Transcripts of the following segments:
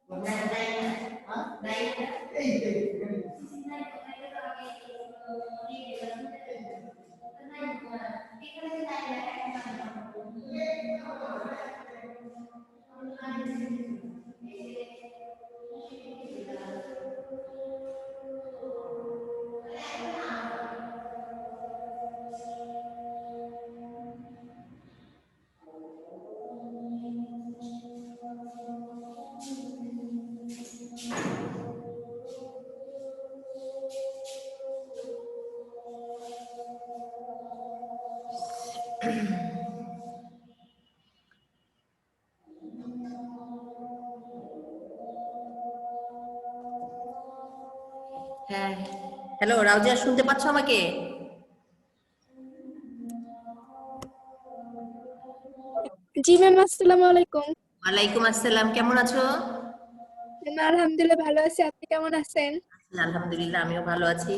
হ্যাঁ, হ্যালো রাউজিয়া, শুনতে পাচ্ছ আমাকে? জি ম্যাম, আসসালামু আলাইকুম। ওয়ালাইকুম আসসালাম, কেমন আছো? আলহামদুলিল্লাহ ভালো আছি, আপনি কেমন আছেন? আলহামদুলিল্লাহ, আমিও ভালো আছি।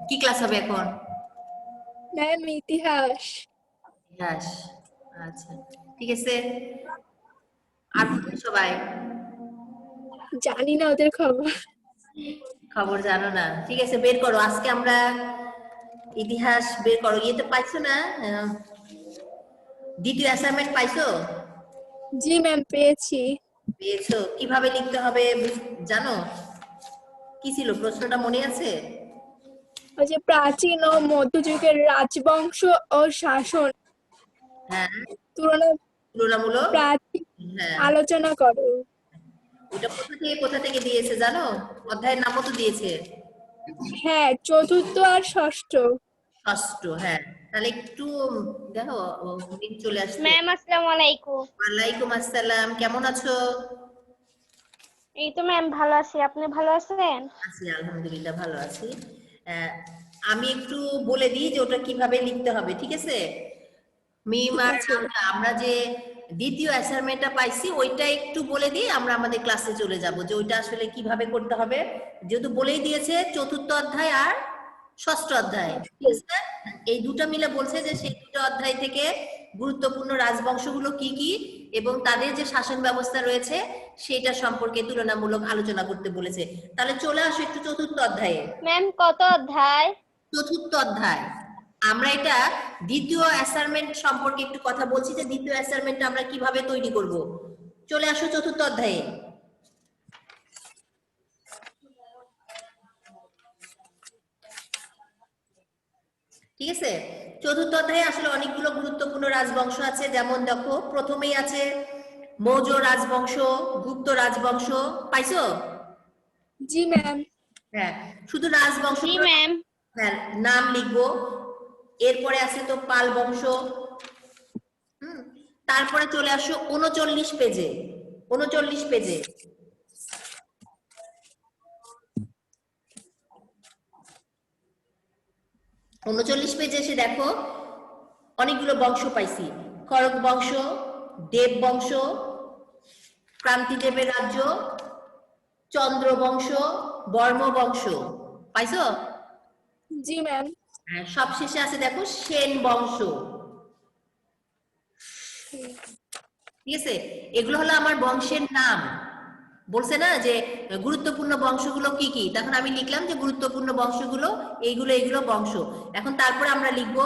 কি ক্লাস হবে এখন? ম্যাম ইতিহাস। ইতিহাস, আচ্ছা ঠিক আছে। আর কোথায় সবাই? জানি না ওদের খবর। খবর জানো না? ঠিক আছে, বের করো। আজকে আমরা ইতিহাস বের করো। ইয়েতে পাইছো না? দ্বিতীয় অ্যাসাইনমেন্ট পাইছো? জি ম্যাম, পেয়েছি। পেয়েছো? কিভাবে লিখতে হবে জানো? কি ছিল প্রশ্নটা, মনে আছে? ওই যে প্রাচীন ও মধ্যযুগের রাজবংশ ও শাসন হ্যাঁ, তুলনামূলক প্রাচীন হ্যাঁ, আলোচনা করো। এটা কোথা থেকে দিয়েছে জানো? অধ্যায়ের নামও তো দিয়েছে। হ্যাঁ, চতুর্থ আর ষষ্ঠ। ষষ্ঠ, হ্যাঁ। তাহলে একটু দেখো, মিনিট চলে আসছে। ম্যাম আসসালামু আলাইকুম। ওয়ালাইকুম আসসালাম, কেমন আছো? এই তো ম্যাম ভালো আছি, আপনি ভালো আছেন? আছি, আলহামদুলিল্লাহ ভালো আছি। আমি একটু বলে দিই যে ওটা কিভাবে লিখতে হবে, ঠিক আছে? মিম আর আমরা যে দ্বিতীয় অ্যাসাইনমেন্টটা পাইছি ওইটা একটু বলে দিয়ে আমরা আমাদের ক্লাসে চলে যাব, যে ওইটা আসলে কিভাবে করতে হবে। যেহেতু বলেই দিয়েছে চতুর্থ অধ্যায় আর ষষ্ঠ অধ্যায়, ঠিক আছে? এই দুটো মিলে বলছে যে সেই দুটো অধ্যায় থেকে গুরুত্বপূর্ণ রাজবংশগুলো কি কি এবং তাদের যে শাসন ব্যবস্থা রয়েছে সেটা সম্পর্কে তুলনামূলক আলোচনা করতে বলেছে। তাহলে চলে আসো একটু চতুর্থ অধ্যায়ে। ম্যাম কত অধ্যায়? চতুর্থ অধ্যায়। আমরা এটা দ্বিতীয় অ্যাসাইনমেন্ট সম্পর্কে একটু কথা বলছি, যে দ্বিতীয় অ্যাসাইনমেন্টটা আমরা কিভাবে তৈরি করব। চলে আসো চতুর্থ অধ্যায়ে। ঠিক আছে, চতুর্থ অধ্যায়ে আসলে অনেকগুলো গুরুত্বপূর্ণ রাজবংশ আছে। যেমন দেখো, প্রথমেই আছে মৌর্য রাজবংশ, গুপ্ত রাজবংশ। পাইছো? জি ম্যাম। হ্যাঁ, শুধু রাজবংশ, জি ম্যাম। হ্যাঁ, নাম লিখবো। এরপরে আছে তো পাল বংশ। তারপরে চলে আসো 39 পেজে। 39 পেজে 39 পেজে এসে দেখো অনেকগুলো বংশ পাইছি। খড়গ বংশ, দেব বংশ, ক্রান্তিদেবের রাজ্য, চন্দ্র বংশ, বর্ম বংশ। পাইছো? জি ম্যাম। সবশেষে আছে দেখো সেন বংশ। ঠিক আছে, এগুলো হলো আমার বংশের নাম। বলছে না যে গুরুত্বপূর্ণ বংশগুলো কি কি, তখন আমি লিখলাম যে গুরুত্বপূর্ণ বংশগুলো এইগুলো বংশ। এখন তারপরে আমরা লিখব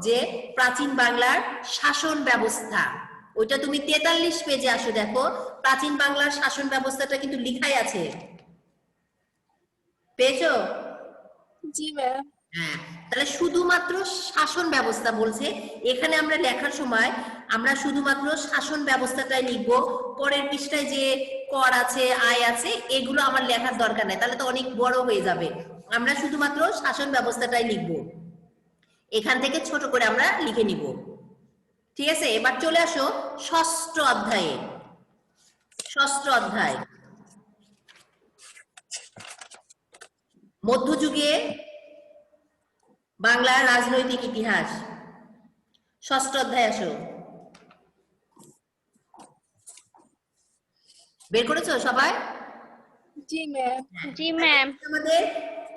যে প্রাচীন বাংলার শাসন ব্যবস্থা। ওইটা তুমি 43 পেজে আসো, দেখো প্রাচীন বাংলার শাসন ব্যবস্থাটা কিন্তু লিখাই আছে। পেয়েছো? জি ম্যাম। হ্যাঁ, তাহলে শুধুমাত্র শাসন ব্যবস্থা বলছে এখানে। আমরা লেখার সময় আমরা শুধুমাত্র শাসন ব্যবস্থাটাই লিখবো। পরের পৃষ্ঠায় যে কর আছে, আয় আছে, এগুলো আমার লেখার দরকার নেই, তাহলে তো অনেক বড় হয়ে যাবে। আমরা শুধুমাত্র শাসন ব্যবস্থাটাই লিখবো, এখান থেকে ছোট করে আমরা লিখে নিব। ঠিক আছে, এবার চলে আসো ষষ্ঠ অধ্যায়ে। ষষ্ঠ অধ্যায় মধ্যযুগে বাংলার রাজনৈতিক ইতিহাস। ষষ্ঠ অধ্যায় আসো। বের করেছো সবাই? জি ম্যাম। জি ম্যাম। আমাদের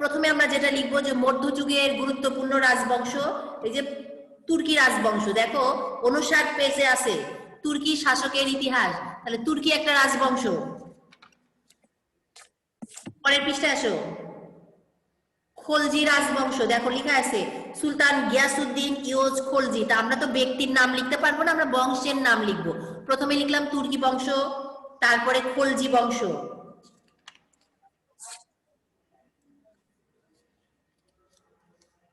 প্রথমে আমরা যেটা লিখবো যে মধ্যযুগের গুরুত্বপূর্ণ রাজবংশ, এই যে তুর্কি রাজবংশ। দেখো 59 পেজে আছে তুর্কি শাসকের ইতিহাস। তাহলে তুর্কি একটা রাজবংশ। পরের পৃষ্ঠায় আসো। খলজি রাজবংশ, দেখো লেখা আছে সুলতান গিয়াসউদ্দিন ইউজ খলজি। তা আমরা তো ব্যক্তির নাম লিখতে পারবো না, আমরা বংশের নাম লিখবো। প্রথমে লিখলাম তুর্কি বংশ, তারপরে খলজি বংশ।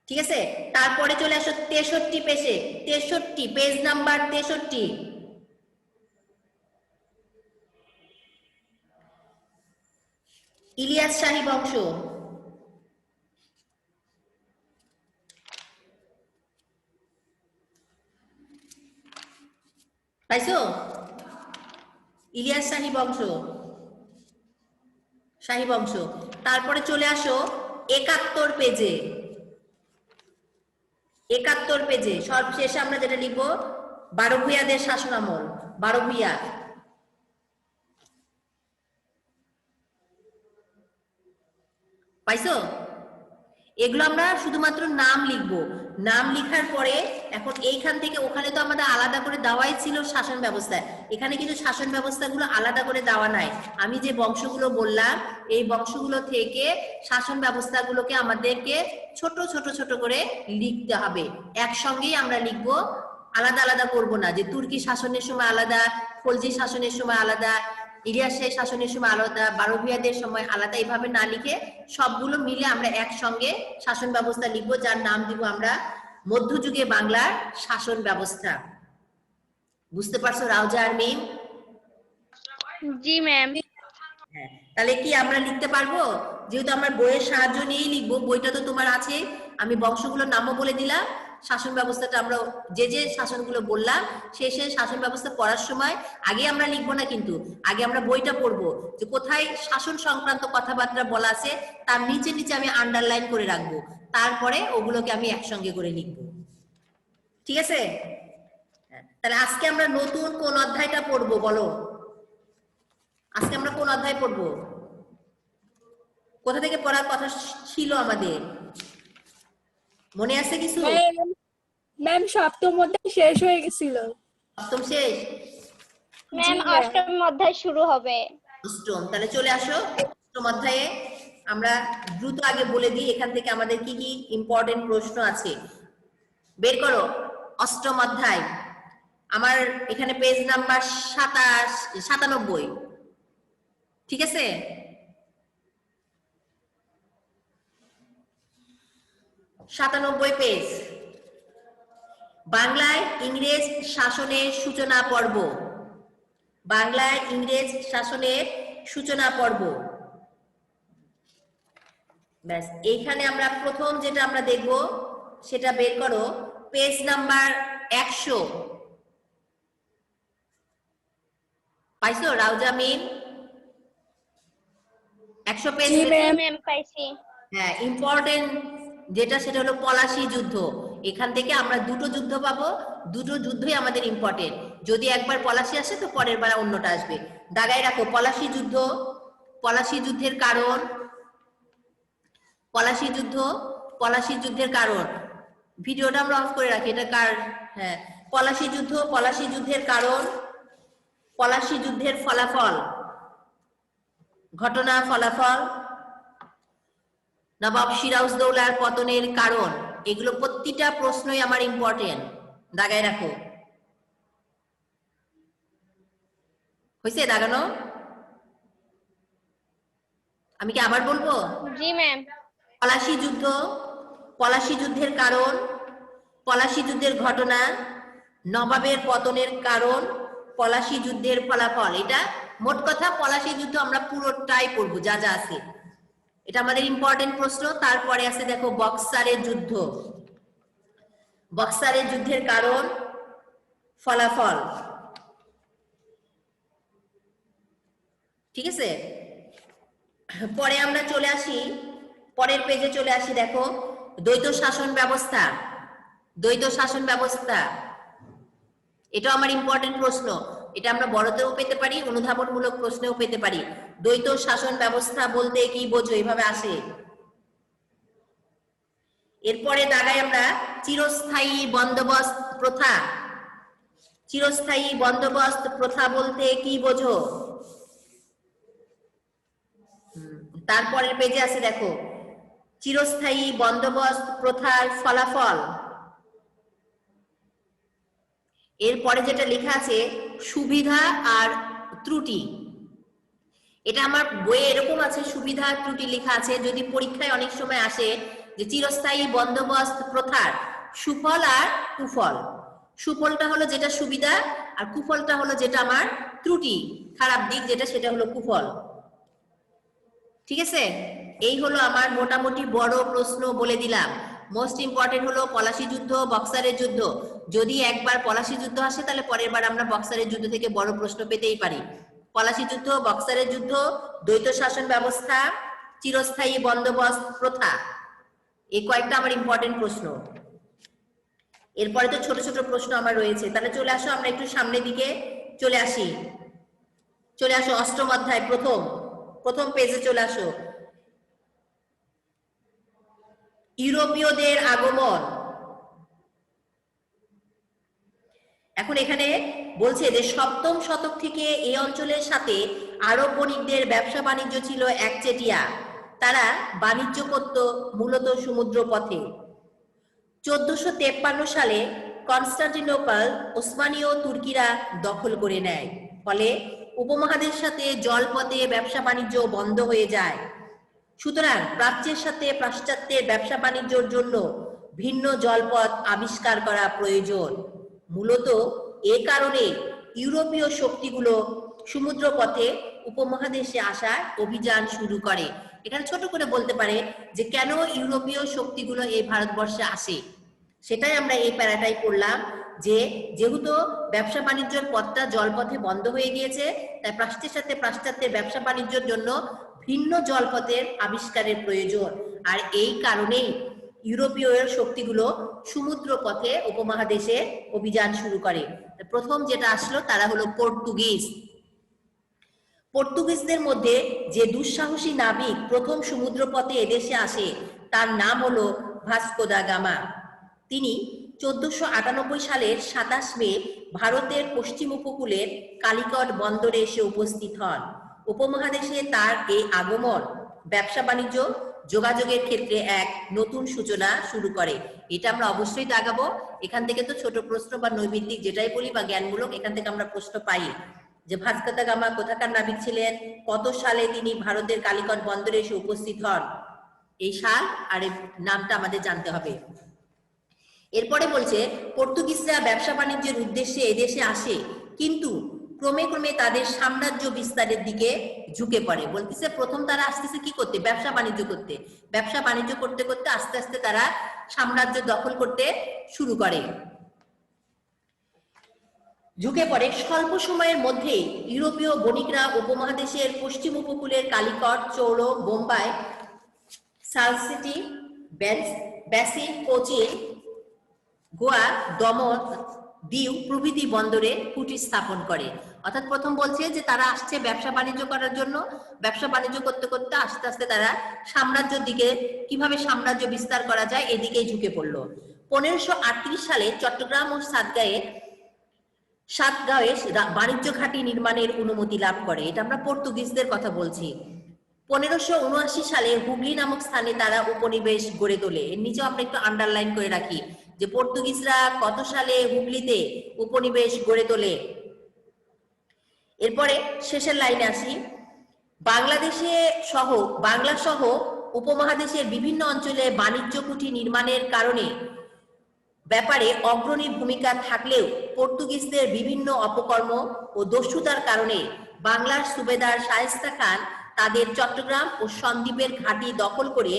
ঠিক আছে, তারপরে চলে আসো 63 পেজে, 63 পেজ নাম্বার 63। ইলিয়াস শাহী বংশ। পাইছো? ইলিয়াস শাহী বংশ, শাহী বংশ। তারপরে চলে আসো 71 পেজে, 71 পেজে সর্বশেষে আমরা যেটা লিখবো 12 ভূঁইয়াদের শাসনামল, 12 ভূঁইয়া। পাইছো? এগুলো আমরা শুধুমাত্র নাম লিখবো। নাম লিখার পরে এখন এইখান থেকে ওখানে তো আমাদের আলাদা করে দেওয়াই ছিল শাসন ব্যবস্থায়, এখানে কিন্তু শাসন ব্যবস্থাগুলো আলাদা করে দেওয়া নাই। আমি যে বংশগুলো বললাম এই বংশগুলো থেকে শাসন ব্যবস্থাগুলোকে আমাদেরকে ছোট ছোট ছোট করে লিখতে হবে। একসঙ্গেই আমরা লিখবো, আলাদা আলাদা করব না যে তুর্কি শাসনের সময় আলাদা, খলজি শাসনের সময় আলাদা, ইলিয়াস শাহী শাসনের সময় আলাদা, 12 ভূঁইয়াদের সময় আলাদা, এইভাবে না লিখে সবগুলো মিলে আমরা একসঙ্গে শাসন ব্যবস্থা লিখবো, যার নাম দিব আমরা মধ্যযুগে বাংলার শাসন ব্যবস্থা। বুঝতে পারছো রাউজা আর মিম? জি ম্যাম। হ্যাঁ, তাহলে কি আমরা লিখতে পারবো? যেহেতু আমরা বইয়ের সাহায্য নিয়েই লিখবো, বইটা তো তোমার আছে, আমি বংশগুলোর নামও বলে দিলাম, শাসন ব্যবস্থাটা আমরা যে যে শাসনগুলো বললাম সেই সেই শাসন ব্যবস্থা পড়ার সময় আগে আমরা লিখবো না, কিন্তু আগে আমরা বইটা পড়বো যে কোথায় শাসন সংক্রান্ত কথাবার্তা বলা আছে, তার নিচে নিচে আমি আন্ডারলাইন করে রাখবো, তারপরে ওগুলোকে আমি একসঙ্গে করে লিখবো। ঠিক আছে? তাহলে আজকে আমরা নতুন কোন অধ্যায়টা পড়বো বলো? আজকে আমরা কোন অধ্যায় পড়বো? কোথা থেকে পড়ার কথা ছিল আমাদের? মনে আছে কিছু? ম্যাম সপ্তম অধ্যায় শেষ হয়ে গেছিল। সপ্তম শেষ? ম্যাম জি, অষ্টম অধ্যায় শুরু হবে। অষ্টম, তাহলে চলে আসো অষ্টম অধ্যায়ে। আমরা দ্রুত আগে বলে দিই এখান থেকে আমাদের কি কি ইম্পর্টেন্ট প্রশ্ন আছে, বের করো। অষ্টম অধ্যায় আমার এখানে পেজ নাম্বার 97। ঠিক আছে? পেজ। বাংলায় ইংরেজ শাসনের সূচনা পর্ব, বাংলায় ইংরেজ শাসনের সূচনা পর্ব। ব্যাস, এইখানে আমরা প্রথম যেটা আমরা দেখব সেটা বের করো, পেজ নাম্বার 100। পাইছো রাউজা মিম? 100 পেজ। জি জি ম্যাম। ম্যাম পাইছি। হ্যাঁ, ইম্পর্টেন্ট যেটা সেটা হলো পলাশী যুদ্ধ। এখান থেকে আমরা দুটো যুদ্ধ পাবো, দুটো যুদ্ধই আমাদের ইম্পর্টেন্ট। যদি একবার পলাশী আসে তো পরের বার অন্যটা আসবে। দাগায় রাখো পলাশী যুদ্ধ, পলাশী যুদ্ধের কারণ, পলাশী যুদ্ধ, পলাশী যুদ্ধের কারণ। ভিডিওটা আমরা অফ করে রাখি, এটা কার? হ্যাঁ, পলাশী যুদ্ধ, পলাশী যুদ্ধের কারণ, পলাশী যুদ্ধের ফলাফল, ঘটনা ফলাফল, নবাব সিরাজউদ্দৌলার পতনের কারণ। এগুলো প্রতিটা প্রশ্নই আমার ইম্পর্টেন্ট, দাগায় রাখো। হয়েছে দাগানো? আমি কি আবার বলবো? জি ম্যাম। পলাশী যুদ্ধ, পলাশী যুদ্ধের কারণ, পলাশী যুদ্ধের ঘটনা, নবাবের পতনের কারণ, পলাশী যুদ্ধের ফলাফল। এটা মোট কথা পলাশী যুদ্ধ আমরা পুরোটাই পড়বো, যা যা আছে। এটা আমাদের ইম্পর্টেন্ট প্রশ্ন। তারপরে আছে দেখো বক্সারের যুদ্ধ, বক্সারের যুদ্ধের কারণ, ফলাফল। ঠিক আছে? পরে আমরা চলে আসি, পরের পেজে চলে আসি, দেখো দ্বৈত শাসন ব্যবস্থা, দ্বৈত শাসন ব্যবস্থা। এটা আমার ইম্পর্টেন্ট প্রশ্ন, এটা আমরা বড়তেও পেতে পারি, অনুধাবনমূলক প্রশ্নেও পেতে পারি। দ্বৈত শাসন ব্যবস্থা বলতে কি বোঝো, এভাবে আসে। এরপরে দাগাই আমরা চিরস্থায়ী বন্দোবস্ত প্রথা, চিরস্থায়ী বন্দোবস্ত প্রথা বলতে কি বোঝো? তারপরের পেজে আছে দেখো, চিরস্থায়ী বন্দোবস্ত প্রথার ফলাফল। এরপরে যেটা লেখা আছে সুবিধা আর ত্রুটি। এটা আমার বইয়ে এরকম আছে, সুবিধা আর ত্রুটি লেখা আছে। যদি পরীক্ষায় অনেক সময় আসে যে চিরস্থায়ী বন্দোবস্ত প্রথার সুফল আর কুফল, সুফলটা হলো যেটা সুবিধা আর কুফলটা হলো যেটা আমার ত্রুটি, খারাপ দিক যেটা, সেটা হলো কুফল। ঠিক আছে, এই হলো আমার মোটামুটি বড় প্রশ্ন বলে দিলাম। মোস্ট ইম্পর্টেন্ট হলো পলাশী যুদ্ধ, বক্সারের যুদ্ধ। যদি একবার পলাশী যুদ্ধ আসে তাহলে পরের বার আমরা বক্সারের যুদ্ধ থেকে বড় প্রশ্ন পেতেই পারি। পলাশী যুদ্ধ, বক্সারের যুদ্ধ, দ্বৈত শাসন ব্যবস্থা, চিরস্থায়ী বন্দোবস্ত প্রথা, এই কয়েকটা আমার ইম্পর্টেন্ট প্রশ্ন। এরপরে তো ছোট ছোট প্রশ্ন আমার রয়েছে। তাহলে চলে আসো, আমরা একটু সামনের দিকে চলে আসি। চলে আসো অষ্টম অধ্যায় প্রথম পেজে চলে আসো। ইউরোপীয়দের আগমন। এখন এখানে বলছে যে সপ্তম শতক থেকে এই অঞ্চলের সাথে আরব বণিকদের ব্যবসা বাণিজ্য ছিল একচেটিয়া। তারা বাণিজ্য করত মূলত সমুদ্র পথে। 1453 সালে কনস্টান্টিনোপল ওসমানীয় তুর্কিরা দখল করে নেয়। ফলে উপমহাদেশের সাথে জলপথে ব্যবসা বাণিজ্য বন্ধ হয়ে যায়। সুতরাং প্রাচ্যের সাথে পাশ্চাত্যের ব্যবসা বাণিজ্যের জন্য ভিন্ন জলপথ আবিষ্কার করা প্রয়োজন। মূলত এ কারণে ইউরোপীয় শক্তিগুলো সমুদ্র পথে উপমহাদেশে আসার অভিযান শুরু করে। এখানে ছোট করে বলতে পারে যে কেন ইউরোপীয় শক্তিগুলো এই ভারতবর্ষে আসে, সেটাই আমরা এই প্যারাটাই পড়লাম। যে যেহেতু ব্যবসা বাণিজ্যের পথটা জলপথে বন্ধ হয়ে গিয়েছে, তাই প্রাচ্যের সাথে পাশ্চাত্যের ব্যবসা বাণিজ্যের জন্য ভিন্ন জলপথের আবিষ্কারের প্রয়োজন। আর এই কারণেই ইউরোপীয় শক্তিগুলো সমুদ্র পথে উপমহাদেশে অভিযান শুরু করে। প্রথম যেটা আসলো তারা হলো পর্তুগিজ। পর্তুগিজদের মধ্যে যে দুঃসাহসী নাবিক প্রথম সমুদ্র পথে এদেশে আসে তার নাম হলো ভাস্কো দা গামা। তিনি 1498 সালের 27 মে ভারতের পশ্চিম উপকূলের কালিকট বন্দরে এসে উপস্থিত হন। উপমহাদেশে তার এই আগমন ব্যবসা বাণিজ্য যোগাযোগের ক্ষেত্রে এক নতুন সূচনা শুরু করে। এটা আমরা অবশ্যই দাগাবো। এখান থেকে তো ছোট প্রশ্ন বা নৈমিত্তিক যেটাই বলি বা জ্ঞানমূলক, এখান থেকে আমরা প্রশ্ন পাই যে ভাস্কো দা গামা কোথাকার নাবিক ছিলেন, কত সালে তিনি ভারতের কালিকট বন্দরে এসে উপস্থিত হন, এই সাল আর এই নামটা আমাদের জানতে হবে। এরপরে বলছে পর্তুগিজরা ব্যবসা বাণিজ্যের উদ্দেশ্যে এদেশে আসে, কিন্তু ক্রমে ক্রমে তাদের সাম্রাজ্য বিস্তারের দিকে ঝুঁকে পড়ে। বলতেছে প্রথম তারা আসতেছে কি করতে, ব্যবসা বাণিজ্য করতে। ব্যবসা বাণিজ্য করতে করতে আস্তে আস্তে তারা সাম্রাজ্য দখল করতে শুরু করে, ঝুঁকে পড়ে। স্বল্প সময়ের মধ্যে ইউরোপীয় বণিকরা উপমহাদেশের পশ্চিম উপকূলের কালিকট, চৌড়ো, বোম্বাই, সালসিটি, ব্যাসিন, কোচিন, গোয়া, দমন, দিউ প্রভৃতি বন্দরে কুটির স্থাপন করে। অর্থাৎ প্রথম বলছে যে তারা আসছে ব্যবসা বাণিজ্য করার জন্য, ব্যবসা বাণিজ্য করতে করতে আস্তে আস্তে তারা সাম্রাজ্যের দিকে, কিভাবে সাম্রাজ্য বিস্তার করা যায় এদিকেই ঝুঁকে পড়লো। 1538 সালে চট্টগ্রাম ও সাতগাঁয়ে বাণিজ্য ঘাঁটি নির্মাণের অনুমতি লাভ করে। এটা আমরা পর্তুগিজদের কথা বলছি। 1579 সালে হুগলি নামক স্থানে তারা উপনিবেশ গড়ে তোলে। এর নিচেও আমরা একটু আন্ডারলাইন করে রাখি যে পর্তুগিজরা কত সালে হুগলিতে উপনিবেশ গড়ে তোলে। এরপরে শেষের লাইনে আসি। বাংলা সহ উপমহাদেশের বিভিন্ন অঞ্চলে বাণিজ্য কুঠি নির্মাণের ব্যাপারে অগ্রণী ভূমিকা থাকলেও পর্তুগিজদের বিভিন্ন অপকর্ম ও দস্যুতার কারণে বাংলার সুবেদার শায়েস্তা খান তাদের চট্টগ্রাম ও সন্দ্বীপের ঘাঁটি দখল করে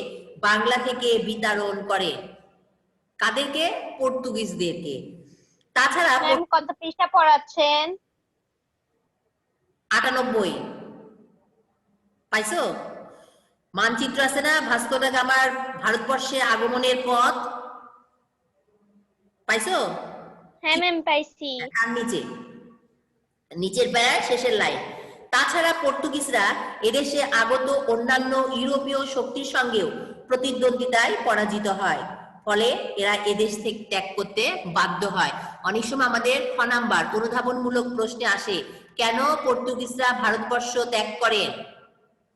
বাংলা থেকে বিতাড়ন করে। কাদেরকে? পর্তুগিজদেরকে। তাছাড়া কত পৃষ্ঠা পড়াচ্ছেন? 98 পাইছো? মানচিত্র আছে না ভাস্কো দা গামার ভারতবর্ষে আগমনের পথ, পাইছো? হ্যাঁ ম্যাম পাইছি। আর নিচের প্যারায় শেষের লাইন। তাছাড়া পর্তুগিজরা এদেশে আগত অন্যান্য ইউরোপীয় শক্তির সঙ্গেও প্রতিদ্বন্দ্বিতায় পরাজিত হয়। ফলে এরা এদেশ থেকে ত্যাগ করতে বাধ্য হয়। অনেক সময় আমাদের 6 নাম্বার অনুধাবনমূলক প্রশ্নে আসে, কেন পর্তুগিজরা ভারতবর্ষ ত্যাগ করেন?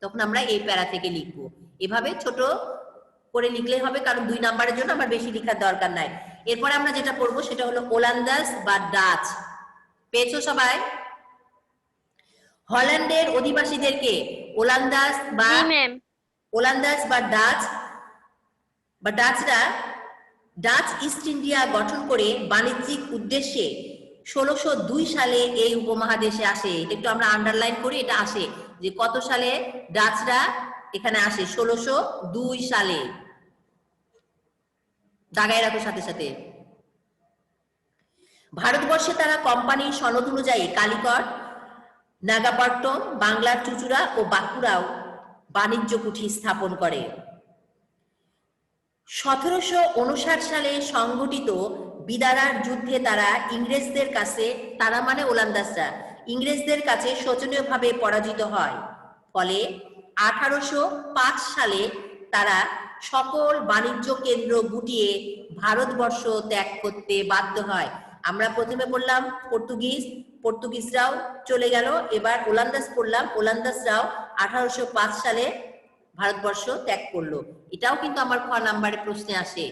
তখন আমরা এই প্যারা থেকে লিখবো। এভাবে ছোট করে লিখলে হবে, কারণ 2 নাম্বারের জন্য আমার বেশি লেখার দরকার নাই। এরপরে আমরা যেটা পড়বো সেটা হলো ওলান্দাস বা ডাচ। পেয়েছো সবাই? হল্যান্ডের অধিবাসীদেরকে ওলান্দাস বা জি ম্যাম। ওলান্দাস বা ডাচরা ডাচ ইস্ট ইন্ডিয়া গঠন করে বাণিজ্যিক উদ্দেশ্যে 1602 সালে এই উপমহাদেশে আসে। এটা একটু আমরা আন্ডারলাইন করি, এটা আসে যে কত সালে ডাচরা এখানে আসে, 1602 সালে। দাগায় রাখো সাথে সাথে। ভারতবর্ষে তারা কোম্পানির সনদ অনুযায়ী কালিকট, নাগাপট্টম, বাংলার চুচুড়া ও বাঁকুড়াও বাণিজ্য কুঠি স্থাপন করে। 1759 সালে সংঘটিত বিদারার যুদ্ধে তারা ইংরেজদের কাছে, তারা মানে ওলান্দাসরা, ইংরেজদের কাছে শোচনীয়ভাবে পরাজিত হয়। ফলে 1805 সালে তারা সকল বাণিজ্য কেন্দ্র গুটিয়ে ভারতবর্ষ ত্যাগ করতে বাধ্য হয়। আমরা প্রথমে বললাম পর্তুগিজরাও চলে গেল, এবার ওলান্দাস পড়লাম, ওলান্দাসরাও 1805 সালে ভারতবর্ষ ত্যাগ করলো। এটাও কিন্তু আমার খ নাম্বারে প্রশ্নে আসে,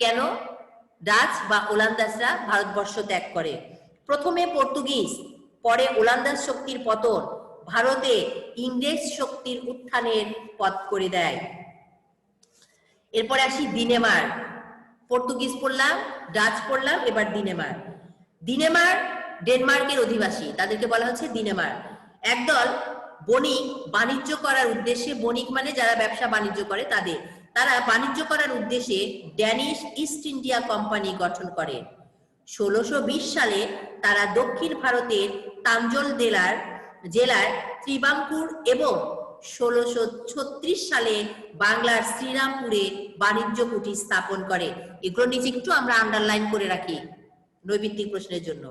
কেন ডাচ বা ওলান্দাসরা ভারতবর্ষ ত্যাগ করে। প্রথমে পর্তুগিজ, পরে ওলান্দাস শক্তির পতন ভারতে ইংরেজ শক্তির উত্থানের পথ করে দেয়। এরপরে আসি দিনেমার। পর্তুগিজ পড়লাম, ডাচ পড়লাম, এবার দিনেমার। দিনেমার ডেনমার্কের অধিবাসী, তাদেরকে বলা হচ্ছে দিনেমার। একদল বণিক বাণিজ্য করার উদ্দেশ্যে, বণিক মানে যারা ব্যবসা বাণিজ্য করে তারা বাণিজ্য করার উদ্দেশ্যে ড্যানিশ ইস্ট ইন্ডিয়া কোম্পানি গঠন করে। 1620 সালে তারা দক্ষিণ ভারতের তাঞ্জল জেলার ত্রিবাঙ্কুর এবং 1636 সালে বাংলার শ্রীরামপুরে বাণিজ্য কুঠি স্থাপন করে। এগুলো নিচে একটু আমরা আন্ডারলাইন করে রাখি নৈবিত্তিক প্রশ্নের জন্য।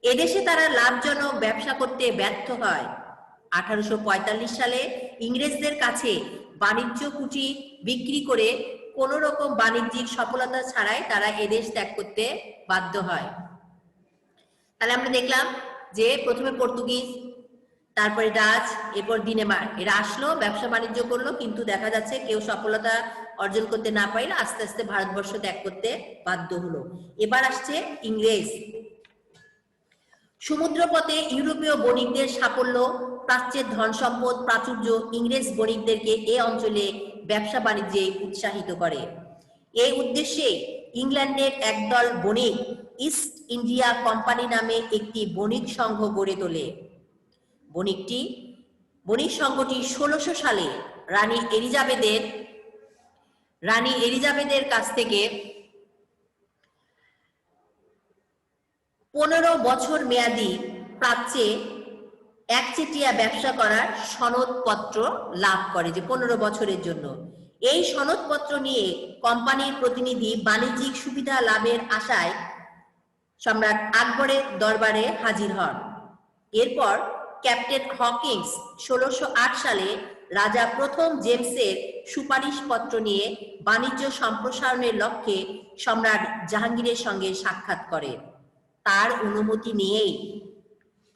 এদেশে তারা লাভজনক ব্যবসা করতে ব্যর্থ হয়। 1845 সালে ইংরেজদের কাছে বাণিজ্য কুঠি বিক্রি করে কোন রকম বাণিজ্যিক সফলতা ছাড়াই তারা এদেশ ত্যাগ করতে বাধ্য হয়। তাহলে আমরা দেখলাম যে প্রথমে পর্তুগিজ, তারপরে ডাচ, এরপর দিনেমার, এরা আসলো, ব্যবসা বাণিজ্য করলো, কিন্তু দেখা যাচ্ছে কেউ সফলতা অর্জন করতে না পারলে আস্তে আস্তে ভারতবর্ষ ত্যাগ করতে বাধ্য হলো। এবার আসছে ইংরেজ। সমুদ্রপথে ইউরোপীয় বণিকদের সাফল্য, প্রাচ্যের ধন সম্পদ, প্রাচুর্য ইংরেজ বণিকদেরকে এ অঞ্চলে ব্যবসা বাণিজ্যে উৎসাহিত করে। এই উদ্দেশ্যে ইংল্যান্ডের একদল বণিক ইস্ট ইন্ডিয়া কোম্পানি নামে একটি বণিক সংঘ গড়ে তোলে। বণিক সংঘটি 1600 সালে রানী এলিজাবেথের কাছ থেকে 15 বছর মেয়াদী প্রাচ্যে একচেটিয়া ব্যবসা করার সনদপত্র লাভ করে, যে 15 বছরের জন্য। এই সনদপত্র নিয়ে কোম্পানির প্রতিনিধি বাণিজ্যিক সুবিধা লাভের আশায় সম্রাট আকবরের দরবারে হাজির হন। এরপর ক্যাপ্টেন হকিন্স 1608 সালে রাজা প্রথম জেমসের সুপারিশপত্র নিয়ে বাণিজ্য সম্প্রসারণের লক্ষ্যে সম্রাট জাহাঙ্গীরের সঙ্গে সাক্ষাৎ করে। তার অনুমতি নিয়েই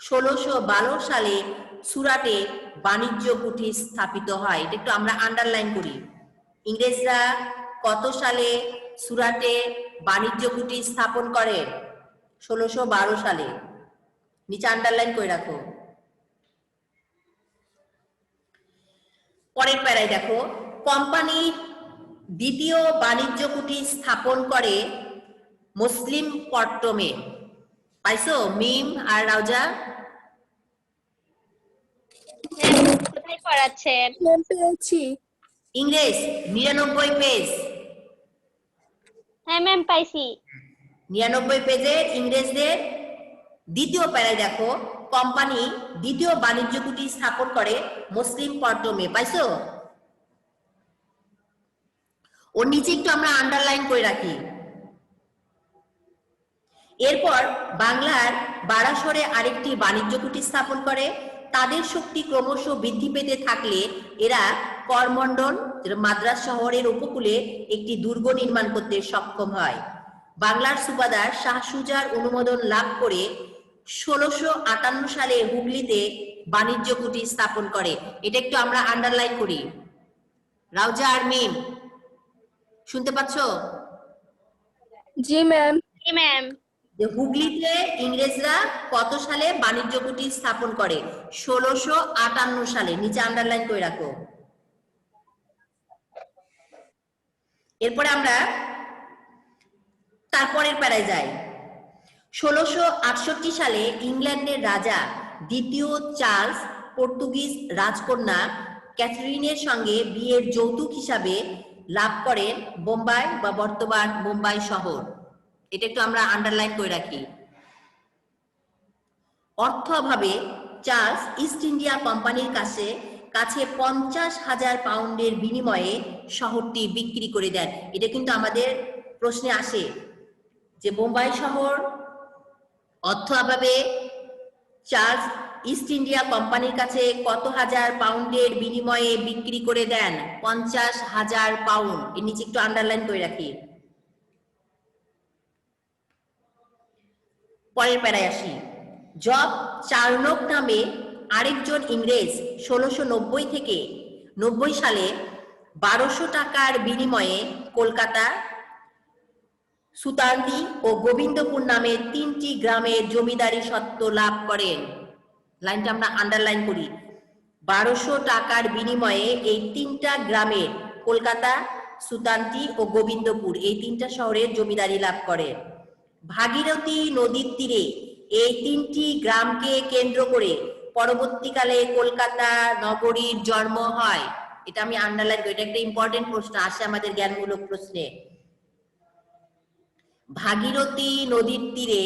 1612 সালে সুরাটে বাণিজ্য কুঠি স্থাপিত হয়। এটা একটু আমরা আন্ডারলাইন করি। ইংরেজরা কত সালে সুরাটে বাণিজ্য কুঠি স্থাপন করে? 1612 সালে। নিচে আন্ডারলাইন করে রাখো। পরের প্যারায় দেখো, কোম্পানি দ্বিতীয় বাণিজ্য কুঠি স্থাপন করে মুসলিম পট্টমে। পাইছো মিম আর রাউজা? কোথায় পড়াচ্ছেন? পেয়েছি। ইংরেজ 99 পেজ। হ্যাঁ ম্যাম পাইছি। 99 পেজে ইংরেজদের দ্বিতীয় প্যারায় দেখো, কোম্পানি দ্বিতীয় বাণিজ্য কুঠি স্থাপন করে মুসলিম পট্টমে। পাইছো? ওর নিচে একটু আমরা আন্ডারলাইন করে রাখি। এরপর বাংলার বারাসরে আরেকটি বাণিজ্য কুঠি স্থাপন করে। তাদের শক্তি ক্রমশ বৃদ্ধি পেতে থাকলে এরা করমন্ডল মাদ্রাজ শহরের উপকূলে একটি দুর্গ নির্মাণ করতে সক্ষম হয়। বাংলার সুবাদার শাহ সুজার অনুমোদন লাভ করে 1658 সালে হুগলিতে বাণিজ্য কুটির স্থাপন করে। এটা একটু আমরা আন্ডারলাইন করি। রাউজা আর মিম শুনতে পাচ্ছ? জি ম্যাম। জি ম্যাম। যে হুগলিতে ইংরেজরা কত সালে বাণিজ্য কুটির স্থাপন করে? 1658 সালে। নিচে আন্ডারলাইন করে রাখো। এরপরে আমরা তারপরের প্যারায় যাই। 1668 সালে ইংল্যান্ডের রাজা দ্বিতীয় চার্লস পর্তুগিজ রাজকন্যা ক্যাথরিনের সঙ্গে বিয়ের যৌতুক হিসাবে লাভ করেন বোম্বাই বা বর্তমান মুম্বাই শহর। এটা একটু আমরা আন্ডারলাইন করে রাখি। অর্থ অভাবে চার্লস ইস্ট ইন্ডিয়া কোম্পানির কাছে 50,000 পাউন্ডের বিনিময়ে শহরটি বিক্রি করে দেন। এটা কিন্তু আমাদের প্রশ্নে আসে যে বোম্বাই শহর অর্থ অভাবে চার্লস ইস্ট ইন্ডিয়া কোম্পানির কাছে কত হাজার পাউন্ডের বিনিময়ে বিক্রি করে দেন? 50,000 পাউন্ড। এর নিচে একটু আন্ডারলাইন করে রাখি। পরের প্যারায় আসি। জব চার্নক নামে আরেকজন ইংরেজ 1690 থেকে 90 সালে 1200 টাকার বিনিময়ে কলকাতা, সুতারদি ও গোবিন্দপুর নামে 3টি গ্রামের জমিদারি সত্ত্ব লাভ করেন। লাইনটা আমরা আন্ডারলাইন করি। 1200 টাকার বিনিময়ে এই 3টা গ্রামের কলকাতা, সুতান্তি ও গোবিন্দপুর এই 3টা শহরের জমিদারি লাভ করেন। ভাগীরথী নদীর তীরে এই 3টি গ্রামকে কেন্দ্র করে পরবর্তীকালে কলকাতা নগরীর জন্ম হয়। এটা আমি আন্ডারলাইন করি। এটা একটা ইম্পর্টেন্ট প্রশ্ন আসে আমাদের জ্ঞানমূলক প্রশ্নে। ভাগীরথী নদীর তীরে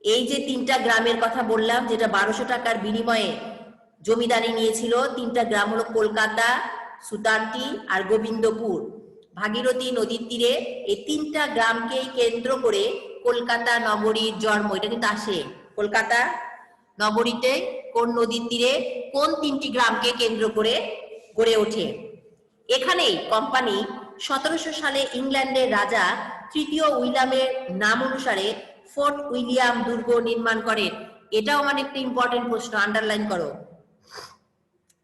এই যে 3টা গ্রামের কথা বললাম, যেটা 1200 টাকার বিনিময়ে জমিদারি নিয়েছিল, 3টা গ্রাম হলো কলকাতা, সুতান্তি আর গোবিন্দপুর। ভাগীরথী নদীর তীরে এই 3টা গ্রামকে কেন্দ্র করে কলকাতা নগরীর জন্ম। এটা কিন্তু আসে কলকাতা নগরীতে কোন নদীর তীরে কোন 3টি গ্রামকে কেন্দ্র করে গড়ে ওঠে। এখানেই কোম্পানি 1700 সালে ইংল্যান্ডের রাজা তৃতীয় উইলিয়ামের নাম অনুসারে ফোর্ট উইলিয়াম দুর্গ নির্মাণ করেন। এটাও মানে একটা ইম্পর্টেন্ট প্রশ্ন, আন্ডারলাইন করো।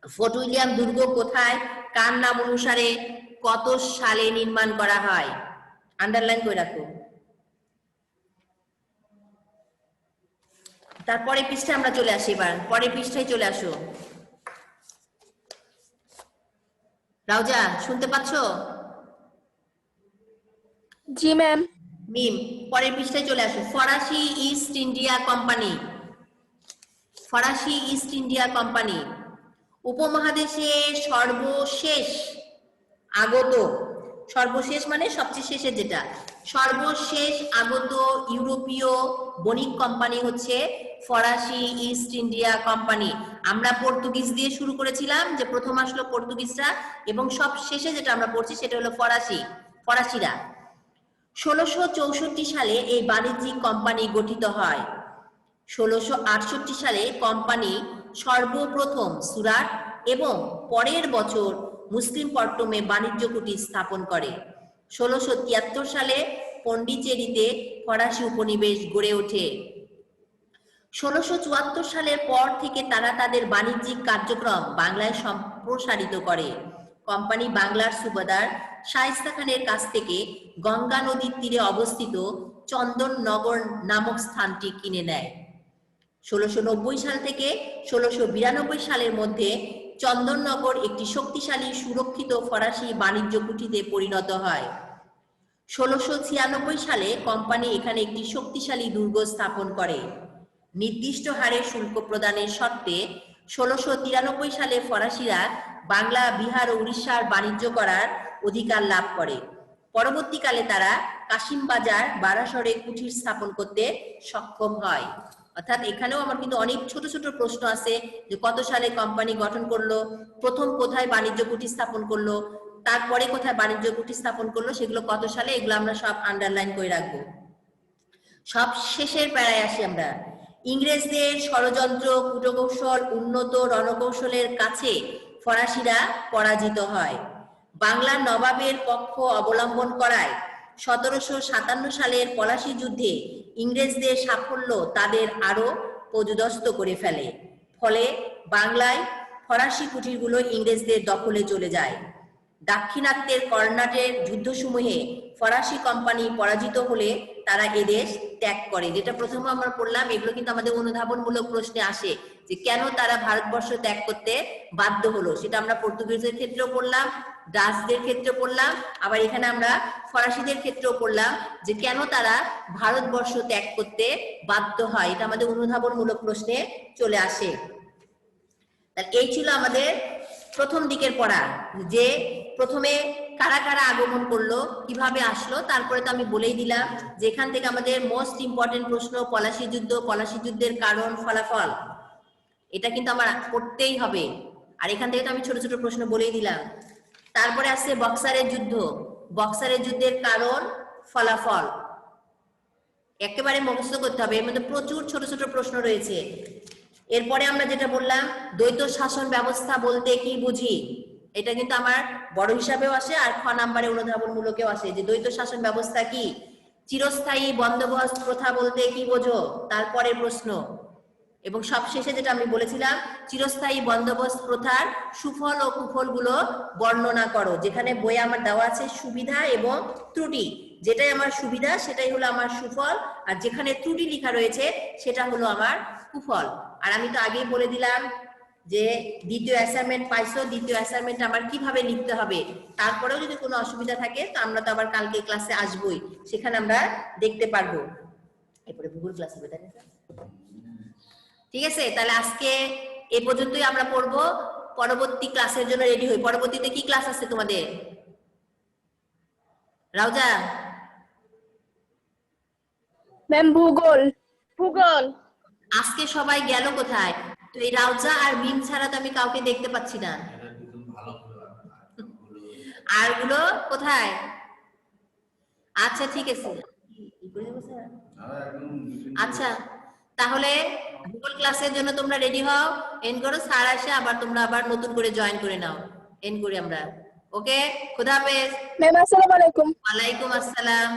ফোর্ট উইলিয়াম দুর্গ কোথায়, কার নাম অনুসারে, কত সালে নির্মাণ করা হয়? আন্ডারলাইন করে রাখো। তারপরে পৃষ্ঠায় আমরা চলে আসি। এবার পরের পৃষ্ঠায় চলে আসো। রাউজা শুনতে পাচ্ছ? জি ম্যাম। মিম পরের পৃষ্ঠায় চলে আসো। ফরাসি ইস্ট ইন্ডিয়া কোম্পানি। ফরাসি ইস্ট ইন্ডিয়া কোম্পানি উপমহাদেশে সর্বশেষ আগত, সর্বশেষ মানে সবচেয়ে শেষের যেটা, সর্বশেষ আগত ইউরোপীয় বণিক কোম্পানি হচ্ছে ফরাসি ইস্ট ইন্ডিয়া কোম্পানি। আমরা পর্তুগিজ দিয়ে শুরু করেছিলাম, যে প্রথম আসলো পর্তুগিজরা এবং সব শেষে যেটা আমরা পড়ছি সেটা হলো ফরাসিরা। 1664 সালে এই বাণিজ্যিক কোম্পানি গঠিত হয়। 1668 সালে কোম্পানি সর্বপ্রথম সুরাট এবং পরের বছর মুসলিমপট্টমে বাণিজ্য কুটির স্থাপন করে। 1673 সালে পন্ডিচেরিতে ফরাসি উপনিবেশ গড়ে ওঠে। 1674 সালের পর থেকে তারা তাদের বাণিজ্যিক কার্যক্রম বাংলায় সম্প্রসারিত করে। কোম্পানি বাংলার সুবাদার শায়েস্তা খানের কাছ থেকে গঙ্গা নদীর তীরে অবস্থিত চন্দননগর নামক স্থানটি কিনে নেয়। 1690 সাল থেকে 1692 সালের মধ্যে চন্দননগর একটি শক্তিশালী সুরক্ষিত ফরাসি বাণিজ্য কুঠিতে পরিণত হয়। 1696 সালে কোম্পানি এখানে একটি শক্তিশালী দুর্গ স্থাপন করে। নির্দিষ্ট হারে শুল্ক প্রদানের শর্তে 1693 সালে ফরাসিরা বাংলা, বিহার ও উড়িষ্যার বাণিজ্য করার অধিকার লাভ করে। পরবর্তীকালে তারা কাশিমবাজার, বারাসরে কুঠির স্থাপন করতে সক্ষম হয়। অর্থাৎ এখানেও আমার কিন্তু অনেক ছোট ছোট প্রশ্ন আছে, যে কত সালে কোম্পানি গঠন করলো, প্রথম কোথায় বাণিজ্য কুঠির স্থাপন করলো, তারপরে কোথায় বাণিজ্য কুঠির স্থাপন করলো, সেগুলো কত সালে, এগুলো আমরা সব আন্ডারলাইন করে রাখবো। সব শেষের প্যারায় আসি আমরা। ইংরেজদের ষড়যন্ত্র, কূটকৌশল, উন্নত রণকৌশলের কাছে ফরাসিরা পরাজিত হয়। বাংলার নবাবের পক্ষ অবলম্বন করায় 1757 সালের পলাশী যুদ্ধে ইংরেজদের সাফল্য তাদের আরো পর্যুদস্ত করে ফেলে। ফলে বাংলায় ফরাসি কুঠিরগুলো ইংরেজদের দখলে চলে যায়। দাক্ষিণাত্যের কর্ণাটের যুদ্ধসমূহে ফরাসি কোম্পানি পরাজিত হলে তারা এদেশ ত্যাগ করে। যেটা প্রথমে আমরা পড়লাম, এগুলো কিন্তু আমাদের অনুধাবনমূলক প্রশ্নে আসে যে কেন তারা ভারতবর্ষ ত্যাগ করতে বাধ্য হলো। সেটা আমরা পর্তুগিজদের ক্ষেত্রেও পড়লাম, ডাচদের ক্ষেত্রে পড়লাম, আবার এখানে আমরা ফরাসিদের ক্ষেত্রেও পড়লাম যে কেন তারা ভারতবর্ষ ত্যাগ করতে বাধ্য হয়। এটা আমাদের অনুধাবনমূলক প্রশ্নে চলে আসে। তাহলে এই ছিল আমাদের প্রথম দিকের পড়া, যে প্রথমে কারা কারা আগমন করলো, কিভাবে আসলো। তারপরে তো আমি বলেই দিলাম যে এখান থেকে আমাদের মোস্ট ইম্পর্টেন্ট প্রশ্ন পলাশী যুদ্ধ, পলাশী যুদ্ধের কারণ ফলাফল, এটা কিন্তু আমার পড়তেই হবে। আর এখান থেকে তো আমি ছোট ছোট প্রশ্ন বলেই দিলাম। তারপরে আসছে বক্সারের যুদ্ধ, বক্সারের যুদ্ধের কারণ ফলাফল, একেবারে মুখস্থ করতে হবে। এর মধ্যে প্রচুর ছোট ছোট প্রশ্ন রয়েছে। এরপরে আমরা যেটা বললাম, দ্বৈত শাসন ব্যবস্থা বলতে কি বুঝি, এটা কিন্তু আমার বড় হিসাবেও আসে আর খ নাম্বারে অনুধাবনমূলকেও আসে যে দ্বৈত শাসন ব্যবস্থা কি। চিরস্থায়ী বন্দোবস্ত প্রথা বলতে কি বোঝো, তারপরে প্রশ্ন। এবং সবশেষে যেটা আমি বলেছিলাম, চিরস্থায়ী বন্দোবস্ত প্রথার সুফল ও কুফল গুলো বর্ণনা করো। যেখানে বইয়ে আমার দেওয়া আছে সুবিধা এবং ত্রুটি, যেটাই আমার সুবিধা সেটাই হলো আমার সুফল, আর যেখানে ত্রুটি লেখা রয়েছে সেটা হলো আমার কুফল। আর আমি তো আগেই বলে দিলাম যে দ্বিতীয় অ্যাসাইনমেন্ট পাইছো, দ্বিতীয় অ্যাসাইনমেন্ট আমার কিভাবে লিখতে হবে। তারপরেও যদি কোনো অসুবিধা থাকে তো আমরা তো আবার কালকে ক্লাসে আসবোই, সেখানে আমরা দেখতে পারবো। এরপরে ভূগোল ক্লাস হবে, তাই না? ঠিক আছে, তাহলে আজকে এই পর্যন্তই আমরা পড়বো। পরবর্তী ক্লাসের জন্য রেডি হই। পরবর্তীতে কি ক্লাস আছে তোমাদের? রাউজা? ম্যাম ভূগোল। ভূগোল। আজকে সবাই গেল কোথায়? তো এই রাউজা আর মিম ছাড়া তো আমি কাউকে দেখতে পাচ্ছি না। আর গুলো কোথায়? আচ্ছা ঠিক আছে, আচ্ছা তাহলে ভূগোল ক্লাসের জন্য তোমরা রেডি হও, এন্ড করো। স্যার আসে আবার তোমরা আবার নতুন করে জয়েন করে নাও, এন্ড করি আমরা। ওকে, খুদা হাফেজ। ম্যাম আসসালামু আলাইকুম। ওয়ালাইকুম আসসালাম।